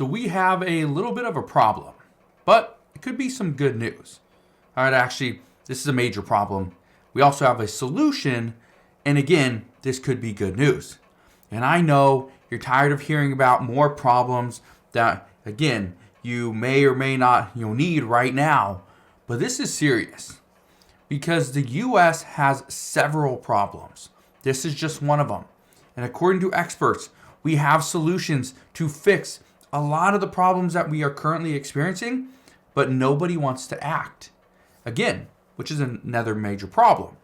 So we have a little bit of a problem, but it could be some good news. All right, actually, this is a major problem. We also have a solution, and again, this could be good news. And I know you're tired of hearing about more problems that, again, you may or may not need right now, but this is serious because the U.S. has several problems. This is just one of them. And according to experts, we have solutions to fix a lot of the problems that we are currently experiencing, but nobody wants to act. Again, which is another major problem.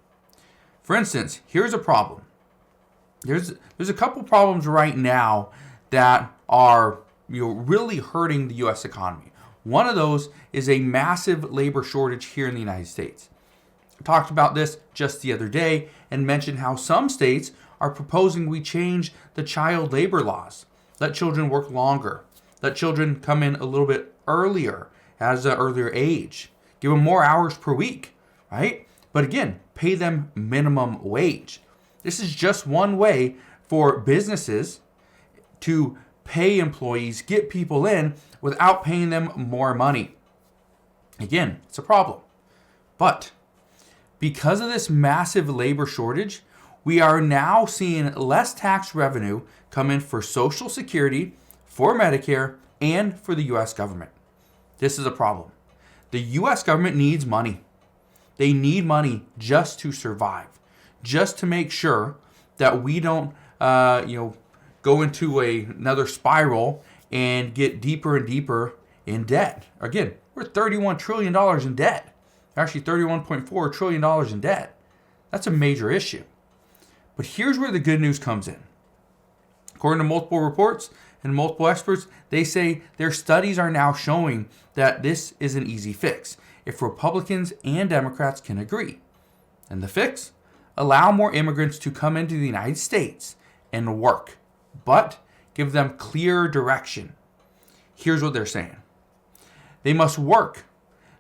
For instance, here's a problem. There's a couple problems right now that are really hurting the U.S. economy. One of those is a massive labor shortage here in the United States. I talked about this just the other day and mentioned how some states are proposing we change the child labor laws. Let children work longer. Let children come in a little bit earlier, at an earlier age. Give them more hours per week, right? But again, pay them minimum wage. This is just one way for businesses to pay employees, get people in without paying them more money. Again, it's a problem. But because of this massive labor shortage, we are now seeing less tax revenue come in for Social Security, for Medicare, and for the U.S. government. This is a problem. The U.S. government needs money. They need money just to survive, just to make sure that we don't, go into another spiral and get deeper and deeper in debt. Again, we're $31 trillion in debt. Actually, $31.4 trillion in debt. That's a major issue. But here's where the good news comes in. According to multiple reports and multiple experts, they say their studies are now showing that this is an easy fix if Republicans and Democrats can agree. And the fix? Allow more immigrants to come into the United States and work, but give them clear direction. Here's what they're saying. They must work.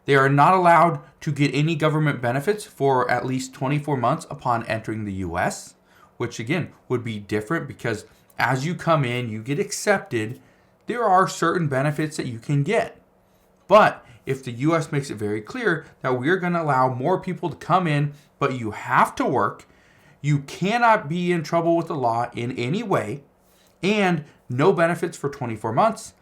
They are not allowed to get any government benefits for at least 24 months upon entering the U.S., which again would be different because as you come in, you get accepted, there are certain benefits that you can get. But if the U.S. makes it very clear that we're going to allow more people to come in, but you have to work, you cannot be in trouble with the law in any way, and no benefits for 24 months,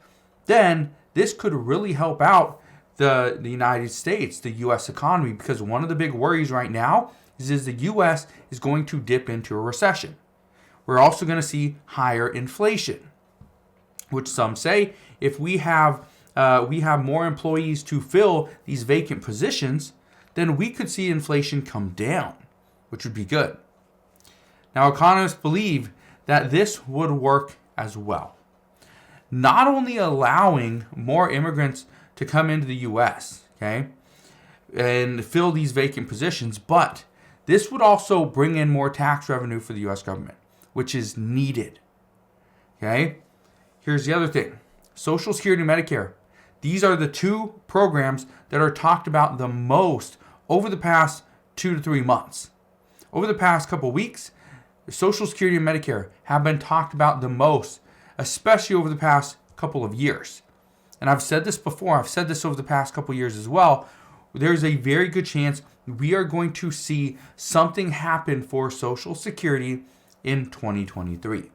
then this could really help out the United States, the U.S. economy, because one of the big worries right now is the U.S. is going to dip into a recession. We're also going to see higher inflation, which some say if we have more employees to fill these vacant positions, then we could see inflation come down, which would be good. Now, economists believe that this would work as well. Not only allowing more immigrants to come into the U.S., okay, and fill these vacant positions, but this would also bring in more tax revenue for the U.S. government, which is needed. Okay? Here's the other thing. Social Security and Medicare. These are the two programs that are talked about the most over the past 2 to 3 months. Over the past couple weeks, Social Security and Medicare have been talked about the most, especially over the past couple of years. And I've said this before, I've said this over the past couple of years as well. There's a very good chance we are going to see something happen for Social Security in 2023.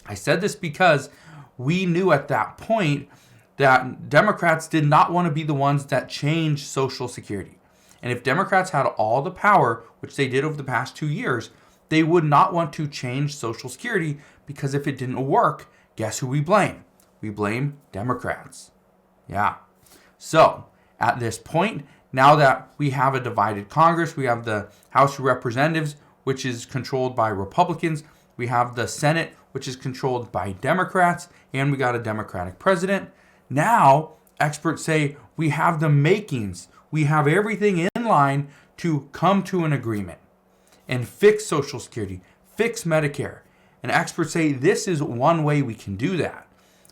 I said this because we knew at that point that Democrats did not want to be the ones that changed Social Security. And if Democrats had all the power, which they did over the past 2 years, they would not want to change Social Security because if it didn't work, guess who we blame? We blame Democrats. Yeah. So at this point, now that we have a divided Congress, we have the House of Representatives, which is controlled by Republicans. We have the Senate, which is controlled by Democrats, and we got a Democratic president. Now, experts say we have the makings. We have everything in line to come to an agreement and fix Social Security, fix Medicare. And experts say this is one way we can do that.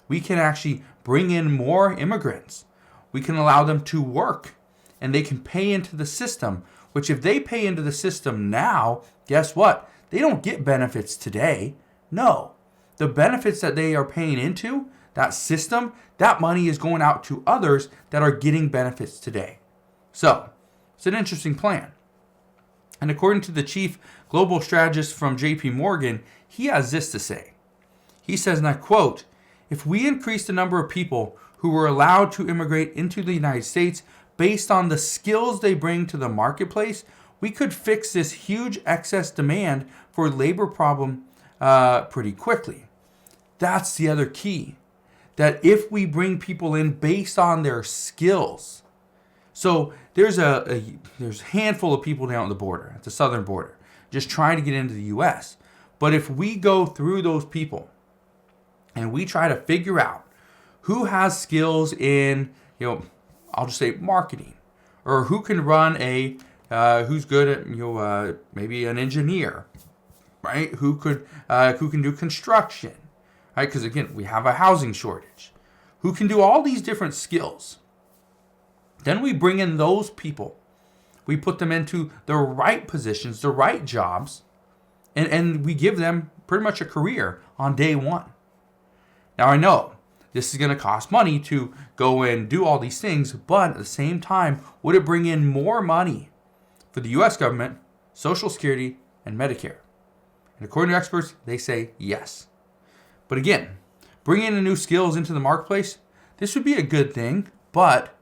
We can actually bring in more immigrants. We can allow them to work, and they can pay into the system, which if they pay into the system now, guess what? They don't get benefits today. No. The benefits that they are paying into, that system, that money is going out to others that are getting benefits today. So it's an interesting plan. And according to the chief global strategist from JP Morgan, he has this to say. He says, and I quote, "If we increase the number of people who were allowed to immigrate into the United States based on the skills they bring to the marketplace, we could fix this huge excess demand for labor problem pretty quickly." That's the other key. That if we bring people in based on their skills. So there's a handful of people down at the border, at the southern border, just trying to get into the U.S. But if we go through those people and we try to figure out who has skills in, I'll just say marketing, or who can run who's good at, maybe an engineer, right? Who can do construction, right? Because again, we have a housing shortage. Who can do all these different skills? Then we bring in those people. We put them into the right positions, the right jobs, and we give them pretty much a career on day one. Now I know this is going to cost money to go and do all these things, but at the same time, would it bring in more money for the U.S. government, Social Security, and Medicare? And according to experts, they say yes. But again, bringing in new skills into the marketplace, this would be a good thing, but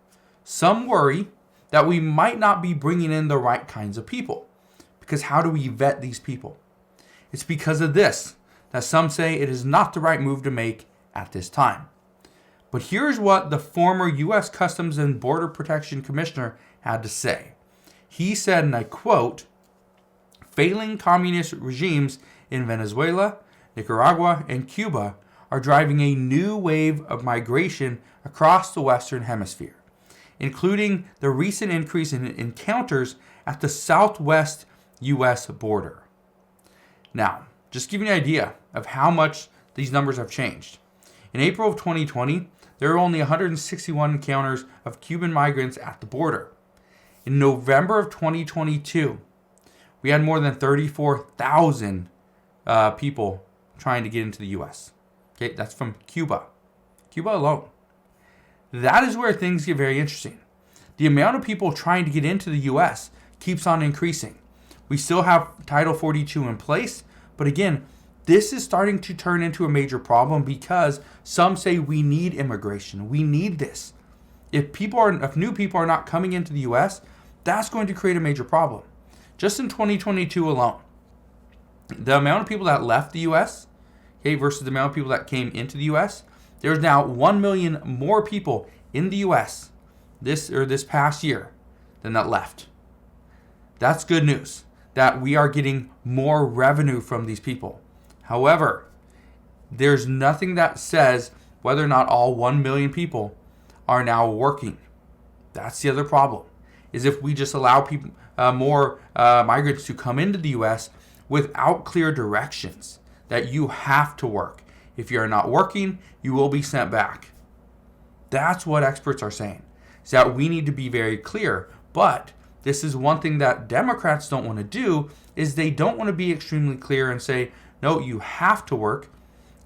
some worry that we might not be bringing in the right kinds of people. Because how do we vet these people? It's because of this that some say it is not the right move to make at this time. But here's what the former U.S. Customs and Border Protection Commissioner had to say. He said, and I quote, "Failing communist regimes in Venezuela, Nicaragua, and Cuba are driving a new wave of migration across the Western Hemisphere, including the recent increase in encounters at the southwest U.S. border." Now, just to give you an idea of how much these numbers have changed. In April of 2020, there were only 161 encounters of Cuban migrants at the border. In November of 2022, we had more than 34,000 people trying to get into the U.S. Okay, that's from Cuba. Cuba alone. That is where things get very interesting. The amount of people trying to get into the U.S. keeps on increasing. We still have Title 42 in place, but again, this is starting to turn into a major problem because some say we need immigration. We need this. If new people are not coming into the U.S., that's going to create a major problem. Just in 2022 alone, the amount of people that left the U.S., okay, versus the amount of people that came into the U.S., there's now 1 million more people in the U.S. this past year than that left. That's good news, that we are getting more revenue from these people. However, there's nothing that says whether or not all 1 million people are now working. That's the other problem, is if we just allow people, more migrants to come into the U.S. without clear directions that you have to work. If you're not working, you will be sent back. That's what experts are saying, is that we need to be very clear. But this is one thing that Democrats don't want to do, is they don't want to be extremely clear and say, no, you have to work.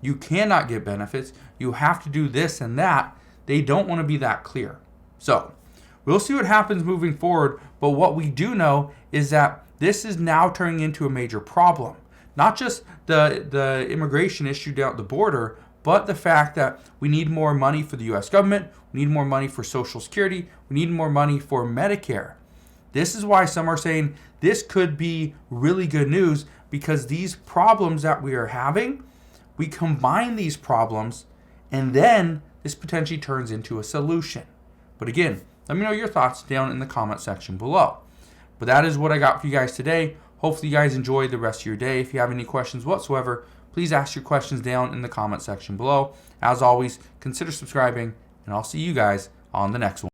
You cannot get benefits. You have to do this and that. They don't want to be that clear. So we'll see what happens moving forward. But what we do know is that this is now turning into a major problem. Not just the immigration issue down at the border, but the fact that we need more money for the U.S. government, we need more money for Social Security, we need more money for Medicare. This is why some are saying this could be really good news, because these problems that we are having, we combine these problems, and then this potentially turns into a solution. But again, let me know your thoughts down in the comment section below. But that is what I got for you guys today. Hopefully you guys enjoy the rest of your day. If you have any questions whatsoever, please ask your questions down in the comment section below. As always, consider subscribing, and I'll see you guys on the next one.